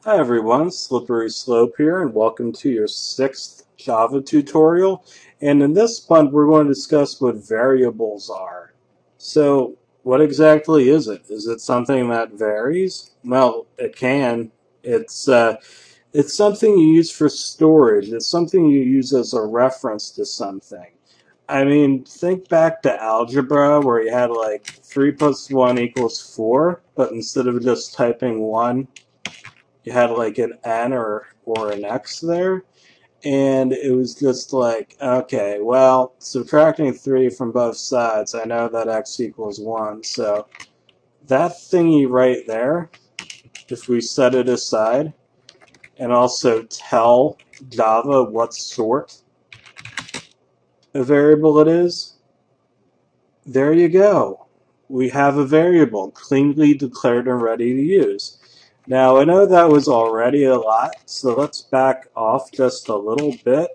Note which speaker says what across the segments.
Speaker 1: Hi everyone, Slippery Slope here, and welcome to your 6th Java tutorial. And in this one, we're going to discuss what variables are. So, what exactly is it? Is it something that varies? Well, it can. It's something you use for storage. It's something you use as a reference to something. I mean, think back to algebra where you had like 3 plus 1 equals 4, but instead of just typing 1, you had like an N or an X there, and it was just like, okay, well, subtracting 3 from both sides, I know that X equals 1, so that thingy right there, if we set it aside, and also tell Java what sort of variable it is, there you go. We have a variable cleanly declared and ready to use. Now, I know that was already a lot, so let's back off just a little bit.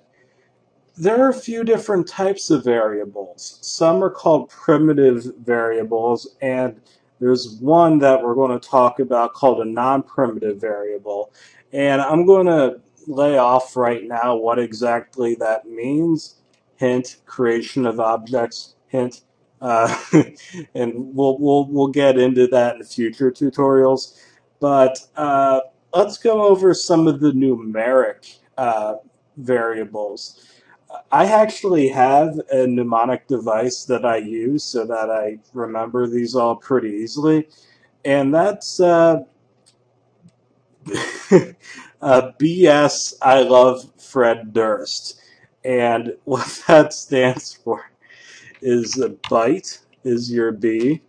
Speaker 1: There are a few different types of variables. Some are called primitive variables, and there's one that we're going to talk about called a non-primitive variable. And I'm going to lay off right now what exactly that means. Hint, creation of objects, hint. Uh, and we'll get into that in future tutorials. But let's go over some of the numeric variables. I actually have a mnemonic device that I use so that I remember these all pretty easily, and that's BS. I love Fred Durst, and what that stands for is a byte is your B,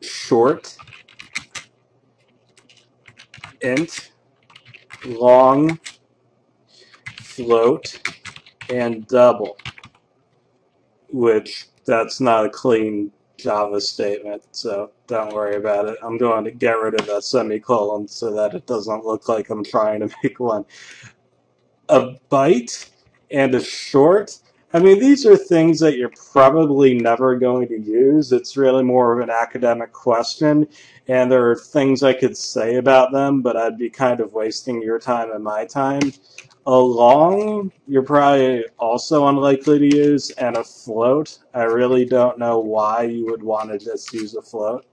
Speaker 1: short, int, long, float, and double, which that's not a clean Java statement, so don't worry about it. I'm going to get rid of that semicolon so that it doesn't look like I'm trying to make one. A byte and a short. I mean, these are things that you're probably never going to use. It's really more of an academic question, and there are things I could say about them, but I'd be kind of wasting your time and my time. A long, you're probably also unlikely to use, and a float, I really don't know why you would want to just use a float.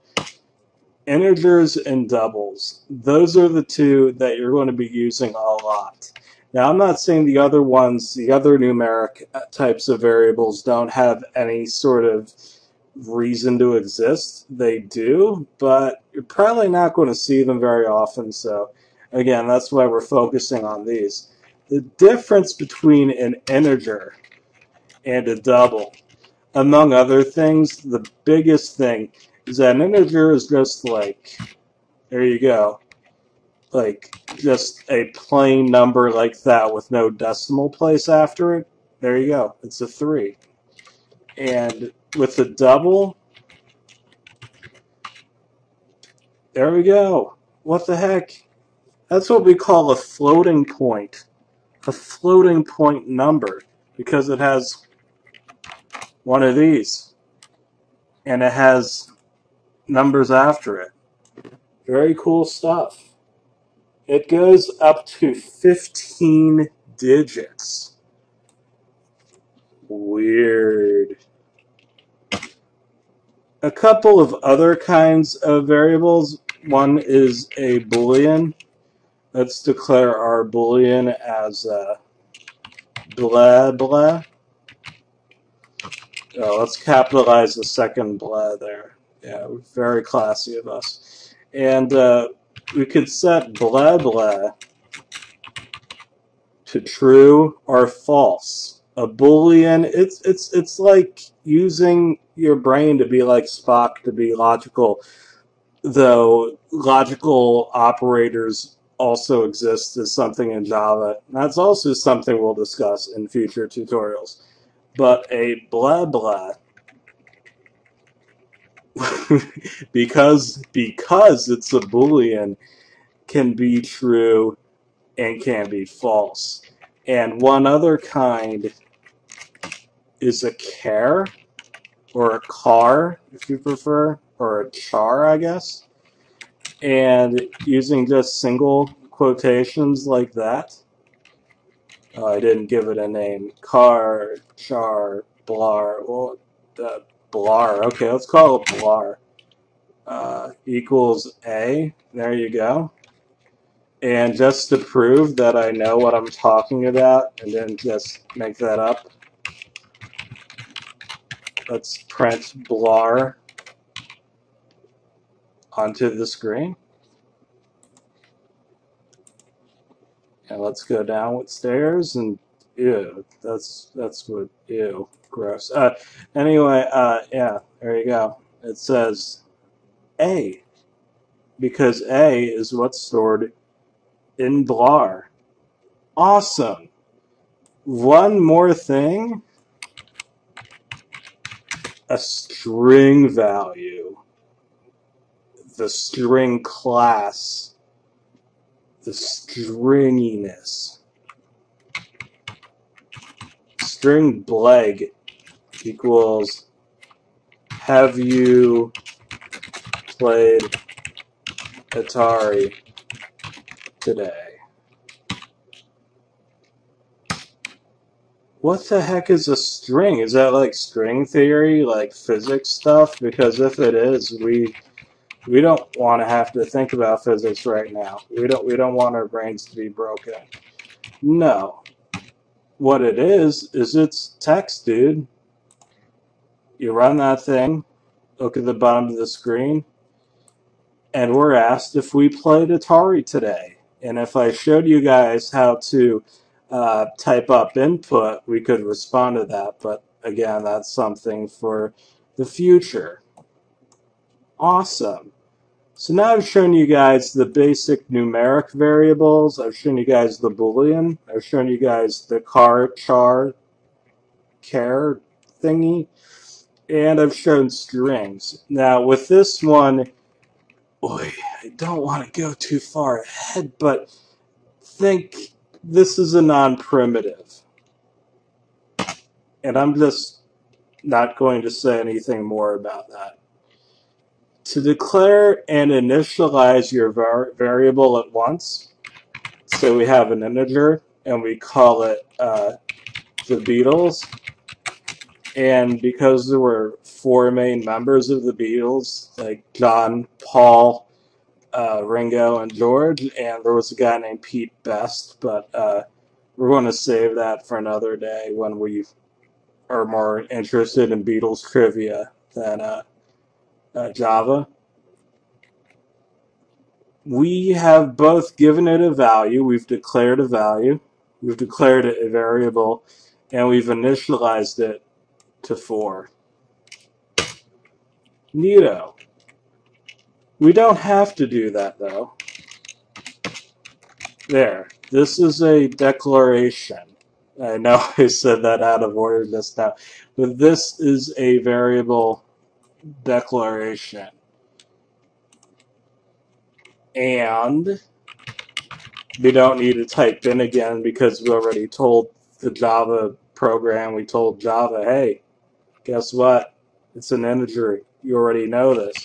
Speaker 1: Integers and doubles, those are the two that you're going to be using a lot. Now, I'm not saying the other ones, the other numeric types of variables don't have any sort of reason to exist. They do, but you're probably not going to see them very often, so again, that's why we're focusing on these. The difference between an integer and a double, among other things, the biggest thing is that an integer is just like, there you go, like just a plain number like that with no decimal place after it. There you go, it's a 3. And with a double, there we go. What the heck? That's what we call a floating point. A floating point number, because it has one of these, and it has numbers after it. Very cool stuff. It goes up to 15 digits. Weird. A couple of other kinds of variables. One is a Boolean. Let's declare our Boolean as blah blah. Oh, let's capitalize the second blah there. Yeah, very classy of us. And we could set blah blah to true or false. A Boolean, it's like using your brain to be like Spock, to be logical, though logical operators also exist as something in Java. That's also something we'll discuss in future tutorials. But a blah blah, because it's a Boolean, can be true and can be false. And one other kind is a char, or a car, if you prefer, or a char, I guess. And using just single quotations like that. Oh, I didn't give it a name. Car, char, blar. Well, blar. Okay, let's call it blar. Equals A. There you go. And just to prove that I know what I'm talking about and then just make that up, let's print blar onto the screen. And let's go downstairs and ew, that's what, ew, gross. Anyway, yeah, there you go. It says A, because A is what's stored in blar. Awesome. One more thing, a string value, the string class, the stringiness. String bleg equals have you played Atari today? What the heck is a string? Is that like string theory, like physics stuff? Because if it is, we don't want to have to think about physics right now. We don't want our brains to be broken. No. What it is it's text, dude. You run that thing, look at the bottom of the screen, and we're asked if we played Atari today. And if I showed you guys how to type up input, we could respond to that. But again, that's something for the future. Awesome. So now I've shown you guys the basic numeric variables. I've shown you guys the Boolean. I've shown you guys the car, char, char thingy. And I've shown strings. Now with this one, boy, I don't want to go too far ahead, but think this is a non-primitive. And I'm just not going to say anything more about that. To declare and initialize your variable at once, so we have an integer and we call it the Beatles. And because there were 4 main members of the Beatles, like John, Paul, Ringo, and George, and there was a guy named Pete Best, but we're going to save that for another day when we are more interested in Beatles trivia than Java. We have both given it a value, we've declared a value, we've declared it a variable, and we've initialized it to 4. Neato. We don't have to do that, though. There. This is a declaration. I know I said that out of order just now, but this is a variable declaration. And we don't need to type in again because we already told the Java program, we told Java, hey, guess what? It's an integer. You already know this.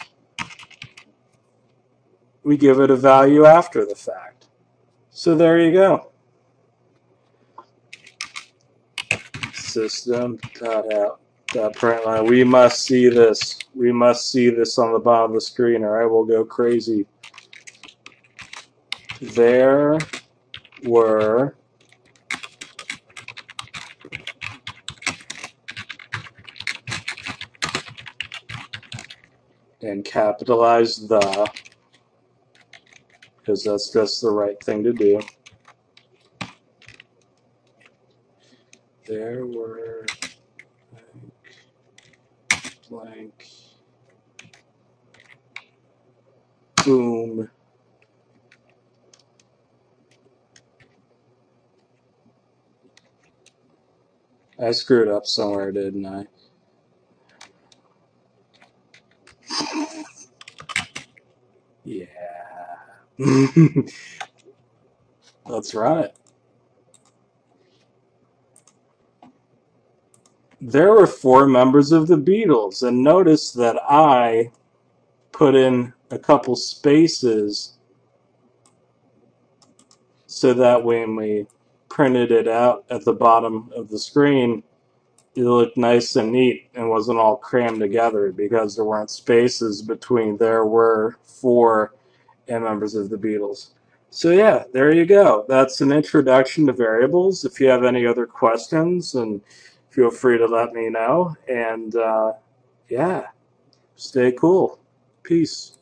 Speaker 1: We give it a value after the fact. So there you go. System.out.println. We must see this. We must see this on the bottom of the screen or I will go crazy. There were and capitalize the, because that's just the right thing to do. There were blank, boom. I screwed up somewhere, didn't I? Yeah. Let's run it. There were 4 members of the Beatles, and notice that I put in a couple spaces so that when we printed it out at the bottom of the screen, it looked nice and neat and wasn't all crammed together because there weren't spaces between there were four and members of the Beatles. So yeah, there you go. That's an introduction to variables. If you have any other questions, and feel free to let me know. And yeah, stay cool. Peace.